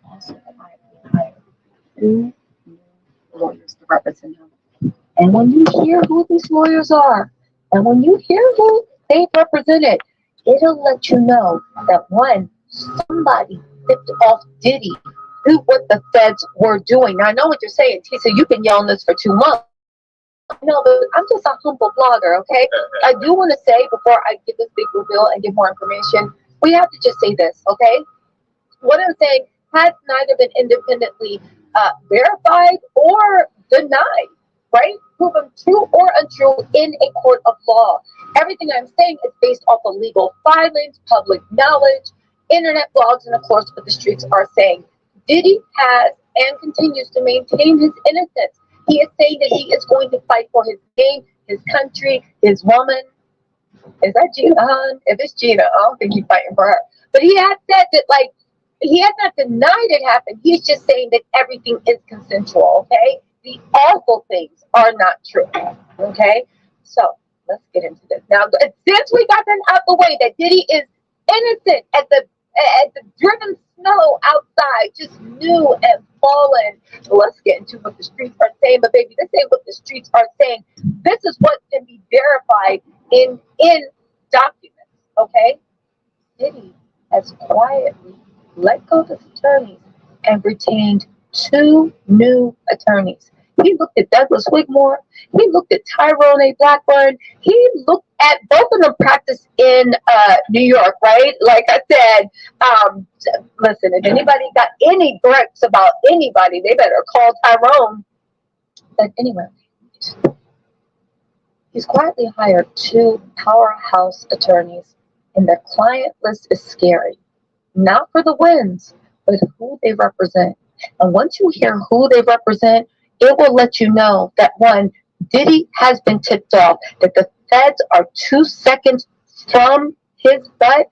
also quietly hired two new lawyers to represent him. And when you hear who these lawyers are, and when you hear who they've represented, it'll let you know that one, somebody tipped off Diddy who what the feds were doing. Now I know what you're saying, Tisa. You've been yelling this for 2 months. I know, but I'm just a humble blogger, okay? I do want to say before I give this big reveal and give more information, we have to just say this, okay? What I'm saying has neither been independently verified or denied, right? Proven true or untrue in a court of law. Everything I'm saying is based off of legal filings, public knowledge, internet blogs, and of course what the streets are saying. Diddy has and continues to maintain his innocence. He is saying that he is going to fight for his name, his country, his woman. Is that Gina? If it's Gina, I don't think he's fighting for her. But he has said that, like, he has not denied it happened. He's just saying that everything is consensual, okay? The awful things are not true, okay? So let's get into this. Now, since we got that out the way, that Diddy is innocent as the driven snow outside, just new and fallen. So let's get into what the streets are saying. But baby, this ain't what the streets are saying. This is what can be verified in documents, okay? Diddy has quietly let go of his attorneys and retained two new attorneys. He looked at Douglas Wigmore. He looked at Tyrone A. Blackburn. He looked at both of them practice in New York, right? Like I said, listen, if anybody got any gripes about anybody, they better call Tyrone. But anyway, he's quietly hired two powerhouse attorneys, and their client list is scary. Not for the wins, but who they represent. And once you hear who they represent, it will let you know that one, Diddy has been tipped off, that the feds are 2 seconds from his butt,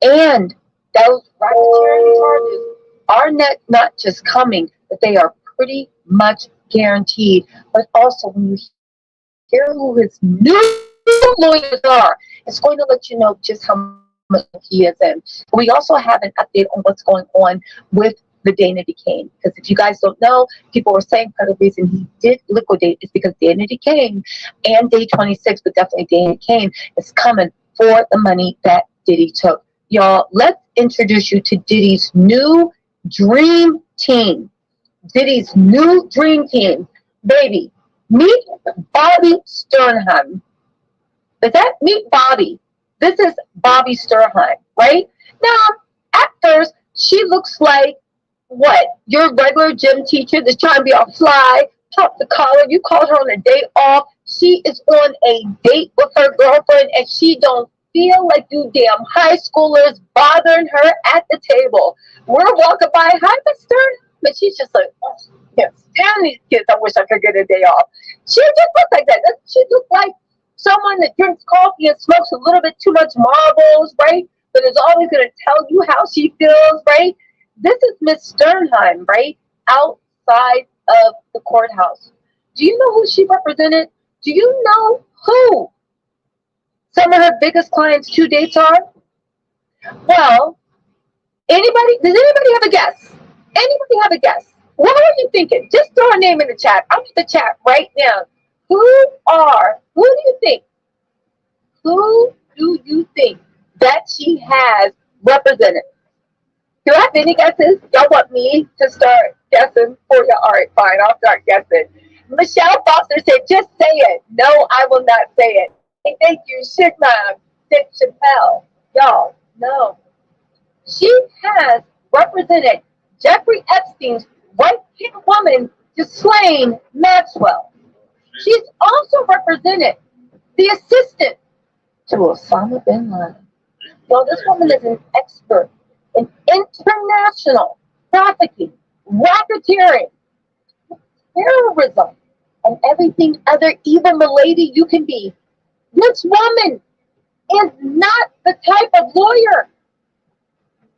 and those racketeering charges are not just coming, but they are pretty much guaranteed. But also, when you hear who his new lawyers are, it's going to let you know just how much he is in. We also have an update on what's going on with the Danity Kane. Because if you guys don't know, people were saying part of the reason he did liquidate is because Danity Kane and Day 26, but definitely Danity Kane, is coming for the money that Diddy took. Y'all, let's introduce you to Diddy's new dream team. Diddy's new dream team. Baby, meet Bobby Sternheim. Does that meet Bobby? This is Bobby Sternheim, right? Now, at first, she looks like what? Your regular gym teacher that's trying to be all fly, pop the collar. You called her on a day off. She is on a date with her girlfriend, and she don't feel like you damn high schoolers bothering her at the table. We're walking by, hi, Miss Sternheim, but she's just like, oh, I can't stand these kids. I wish I could get a day off. She just looks like that. She looks like someone that drinks coffee and smokes a little bit too much marbles, right? But is always going to tell you how she feels, right? This is Miss Sternheim, right? Outside of the courthouse. Do you know who she represented? Do you know who some of her biggest clients to dates are? Well, does anybody have a guess? Anybody have a guess? What are you thinking? Just throw a name in the chat. I'm in the chat right now. Who do you think? Who do you think that she has represented? Do I have any guesses? Y'all want me to start guessing for you? All right, fine. I'll start guessing. Michelle Foster said, just say it. No, I will not say it. Hey, thank you, Shit Mom, said Chappelle. Y'all, no. She has represented Jeffrey Epstein's white-haired woman, Ghislaine Maxwell. She's also represented the assistant to Osama bin Laden. Well, this woman is an expert in international trafficking, racketeering, terrorism, and everything other evil milady you can be. This woman is not the type of lawyer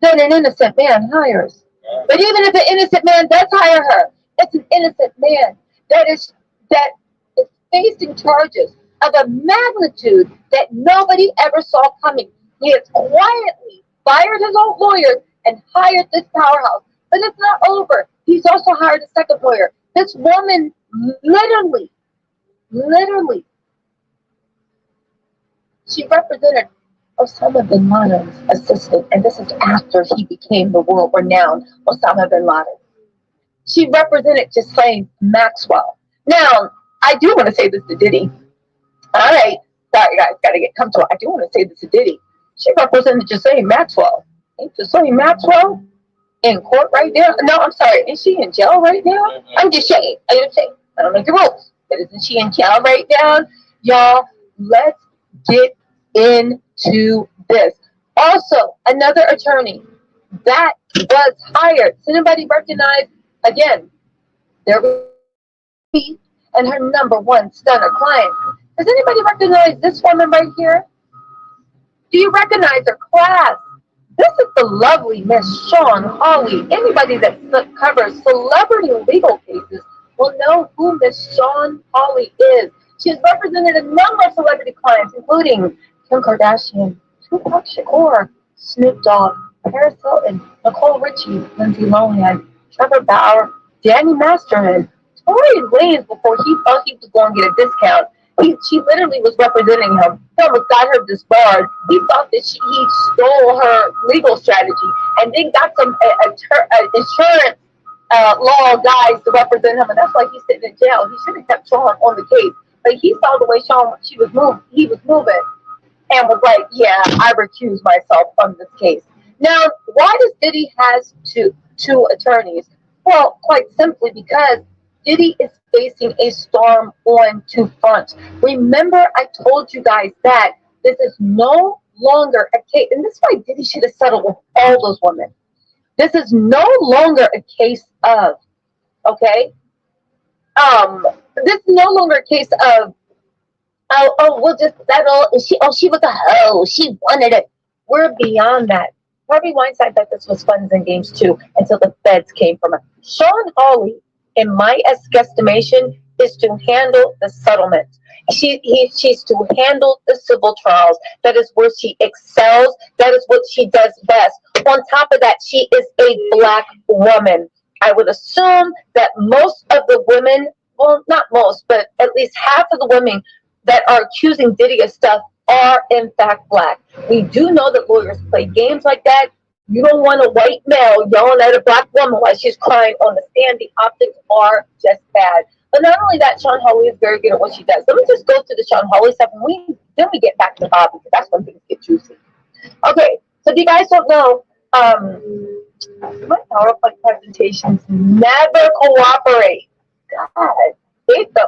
that an innocent man hires. But even if an innocent man does hire her, it's an innocent man that is facing charges of a magnitude that nobody ever saw coming. He has quietly fired his old lawyers and hired this powerhouse. But it's not She's also hired a second lawyer. This woman literally, she represented Osama bin Laden's assistant, and this is after he became the world-renowned Osama bin Laden. She represented Ghislaine Maxwell. Now, I do want to say this to Diddy. All right, sorry guys, gotta get comfortable. I do want to say this to Diddy. She represented Ghislaine Maxwell. Ain't Ghislaine Maxwell in court right now? No, I'm sorry. Is she in jail right now? I'm just saying. I don't make the rules. But isn't she in jail right now? Y'all, let's get into this. Also, another attorney that was hired. Does anybody recognize, again, there was and her number one stunner client. Does anybody recognize this woman right here? Do you recognize her class? This is the lovely Miss Shawn Holley. Anybody that covers celebrity legal cases will know who Miss Shawn Holley is. She has represented a number of celebrity clients, including Kim Kardashian, Tupac Shakur, Snoop Dogg, Paris Hilton, Nicole Richie, Lindsay Lohan, Trevor Bauer, Danny Masterman, Tory Lanez before he thought he was going to get a discount. She literally was representing him. He almost got her disbarred. He thought that he stole her legal strategy and then got some insurance law guys to represent him, and that's why he's sitting in jail. He should have kept Shawn on the case, but he saw the way he was moving, and was like, "Yeah, I recuse myself from this case." Now, why does Diddy has two attorneys? Well, quite simply because Diddy is facing a storm on two fronts. Remember, I told you guys that this is no longer a case, and this is why Diddy should have settled with all those women. This is no longer a case of, okay? This is no longer a case of, we'll just settle. She was a hoe. She wanted it. We're beyond that. Harvey Weinstein thought this was fun and games too until the feds came from it. Shawn Holley, in my estimation, is to handle the settlement. She's to handle the civil trials. That is where she excels. That is what she does best. On top of that, she is a black woman. I would assume that most of the women, well, not most, but at least half of the women that are accusing Diddy of stuff are in fact black. We do know that lawyers play games like that. You don't want a white male yelling at a black woman while she's crying on the stand. The optics are just bad. But not only that, Shawn Holley is very good at what she does. Let me just go to the Shawn Holley stuff, and then we get back to Bobby, because that's when things get juicy. Okay, so if you guys don't know, my PowerPoint presentations never cooperate. God, hate them.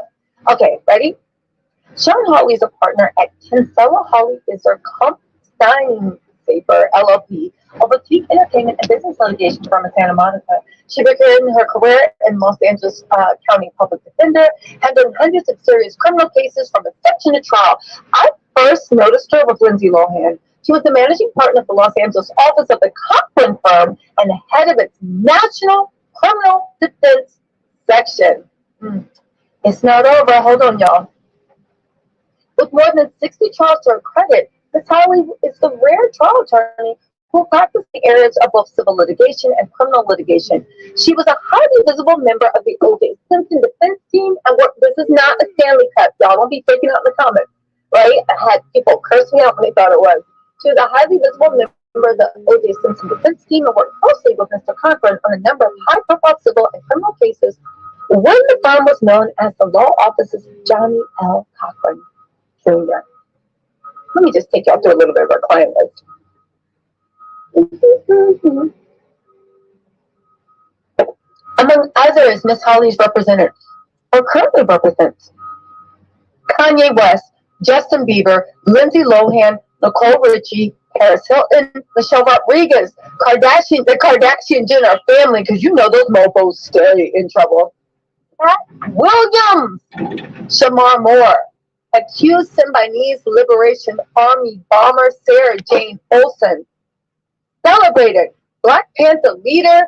Okay, ready? Shawn Holley is a partner at Kinsella Holley Isser Compstein Safer LLP, a boutique entertainment and business litigation firm in Santa Monica. She began her career in Los Angeles County Public Defender, handling hundreds of serious criminal cases from inception to trial. I first noticed her with Lindsay Lohan. She was the managing partner of the Los Angeles office of the Cochran firm and the head of its National Criminal Defense Section. It's not over. Hold on, y'all. With more than 60 trials to her credit, Ms. Holley is the rare trial attorney who practiced the areas of both civil litigation and criminal litigation. She was a highly visible member of the O.J. Simpson defense team, and this is not a Stanley Cup. Y'all don't be freaking out in the comments, right? I had people curse me out when they thought it was. She was a highly visible member of the O.J. Simpson defense team and worked closely with Mr. Cochran on a number of high-profile civil and criminal cases when the firm was known as the law offices of Johnny L. Cochran Jr. Let me just take y'all through a little bit of our client list. Among others, Ms. Holley's represented, or currently represents, Kanye West, Justin Bieber, Lindsay Lohan, Nicole Richie, Paris Hilton, Michelle Rodriguez, the Kardashian Jenner family, because you know those mofos stay in trouble. Pat Williams, Shamar Moore, accused Symbionese Liberation Army bomber Sarah Jane Olsen, celebrated Black Panther leader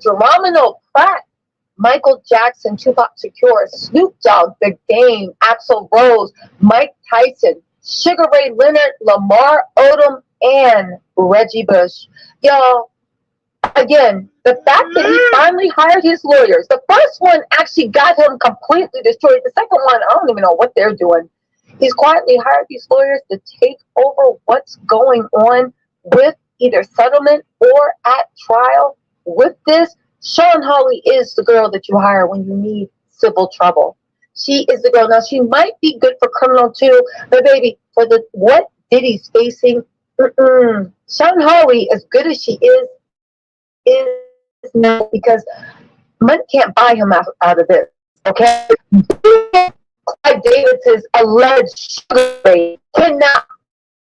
Geronimo Pratt, Michael Jackson, Tupac Shakur, Snoop Dogg, The Game, Axl Rose, Mike Tyson, Sugar Ray Leonard, Lamar Odom, and Reggie Bush. Y'all, Again, the fact that he finally hired his lawyers, the first one actually got him completely destroyed. The second one, I don't even know what they're doing. He's quietly hired these lawyers to take over what's going on with either settlement or at trial. With this, Sean Hawley is the girl that you hire when you need civil trouble. She is the girl. Now, she might be good for criminal too, but baby, for the what Diddy's facing, Sean Hawley, as good as she is now because money can't buy him out of this. Okay, Clive Davis's alleged sugar rate cannot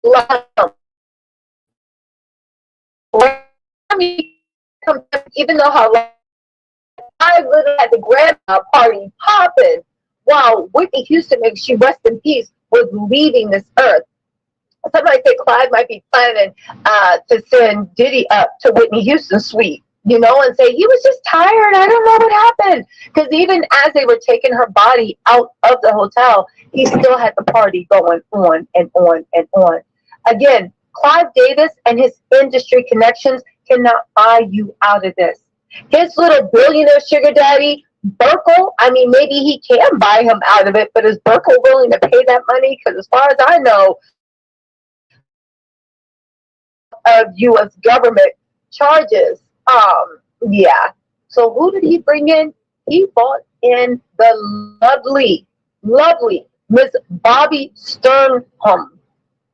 allow him. Even though how I literally had the grandma party popping while Whitney Houston, may she rest in peace, was leaving this earth. Somebody said Clive might be planning to send Diddy up to Whitney Houston's suite, you know, and say he was just tired. I don't know what happened. Because even as they were taking her body out of the hotel, he still had the party going on and on and on. Again, Clive Davis and his industry connections cannot buy you out of this. His little billionaire sugar daddy, Burkle, I mean, maybe he can buy him out of it, but is Burkle willing to pay that money? Because as far as I know, of U.S. government charges. Yeah. So who did he bring in? He brought in the lovely Miss Bobby Sternheim.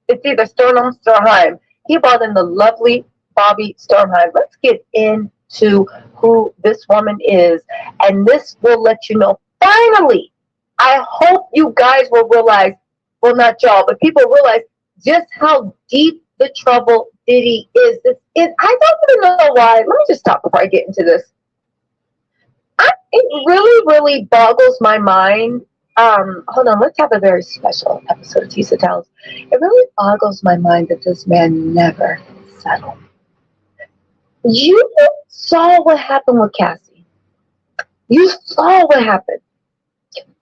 It's either Sternheim, Sternheim. He brought in the lovely Bobby Sternheim. Let's get into who this woman is, and this will let you know. Finally, I hope you guys will realize, well, not y'all, but people realize just how deep the trouble Diddy is. I don't even know why. Let me just stop before I get into this. It really boggles my mind. Hold on, let's have a very special episode of Tisa Tells. It really boggles my mind that this man never settled. You saw what happened with Cassie. You saw what happened.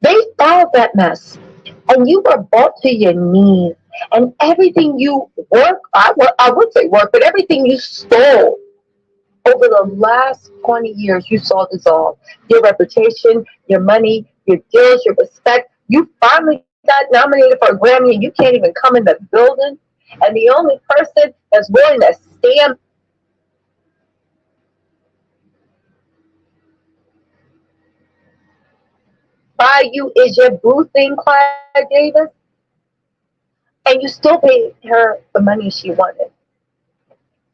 They filed that mess, and you were brought to your knees. And everything you I would say work, but everything you stole over the last 20 years, you saw dissolve. Your reputation, your money, your deals, your respect. You finally got nominated for a Grammy and you can't even come in the building. And the only person that's willing to stand by you is your boo thing, Clive Davis. And you still paid her the money she wanted.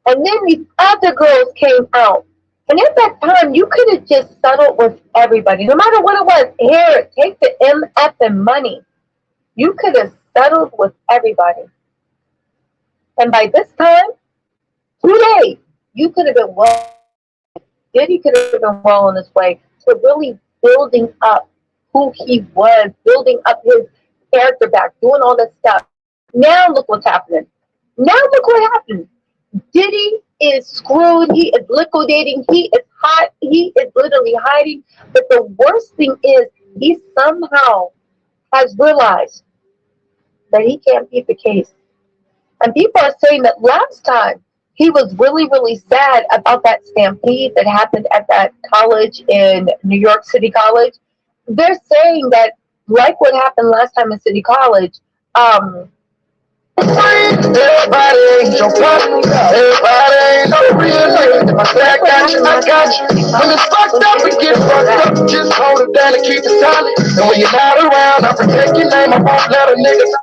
And then these other girls came out. And at that time, you could have just settled with everybody. No matter what it was, here, take the MF and money. You could have settled with everybody. And by this time, today, you could have been well. Diddy could have been well on his way to really building up who he was, building up his character back, doing all this stuff. Now look what's happening. Now look what happened. Diddy is screwed. He is liquidating. He is hot. He is literally hiding. But the worst thing is he somehow has realized that he can't beat the case. And people are saying that last time he was really sad about that stampede that happened at that college in New York City College. They're saying that, like what happened last time in City College, everybody ain't your problem. Everybody ain't no real nigga. I got you. When it's fucked up, it gets fucked up. Just hold it down and keep it solid. And when you're not around, I protect your name. I won't let a nigga.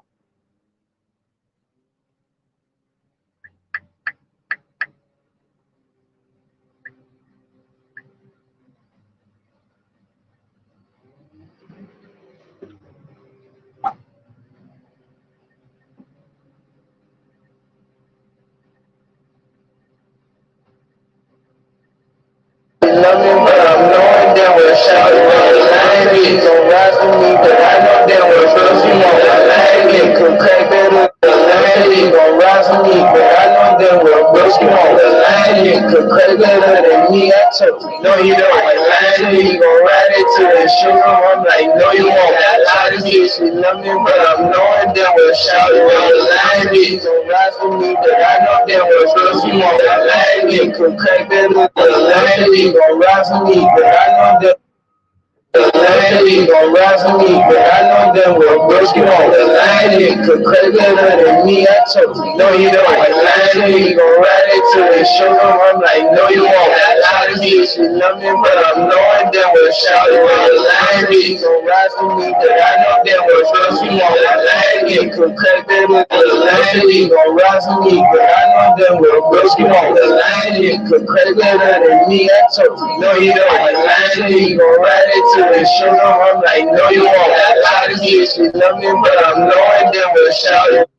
Love me, but I'm knowing damn well shout it out. I ain't you gon' rise with me, but I know damn well first you want that lane. It could crack better than the lane. You gon' rise with me, but I know that well, bros, you on the line, you could credit better than me, I told you. No, you don't, like, line, you gon' ride it to the sugar, I'm like, no, you won't. A lot of bitch, you love me, but I'm knowing that well, shout it on the line, bitch, don't ride for me, but I know that well, bros, you on the line, you could credit better than the line, you gon' ride for me, but I know that the line, you gon' ride for me, but I know that well, bros, you on the line, you could credit better than me, I told you. No, you don't, like, line, you gon' ride it to the sugar, I'm like, no, you won't. A lot of bitch, you love me, but I'm knowing that well, shout it on the line, bitch, gon' ride for me, but I know that well, bros, you on the line, you could credit better than the line, you gon' ride for me, but I know that well, bros, you on the line, you could credit better than me, I told you. No, you don't, like, line, you gon' ride it to the sugar, I'm like, no, you won't. A lot of bitch, you love me, but I'm knowing that well, shout it.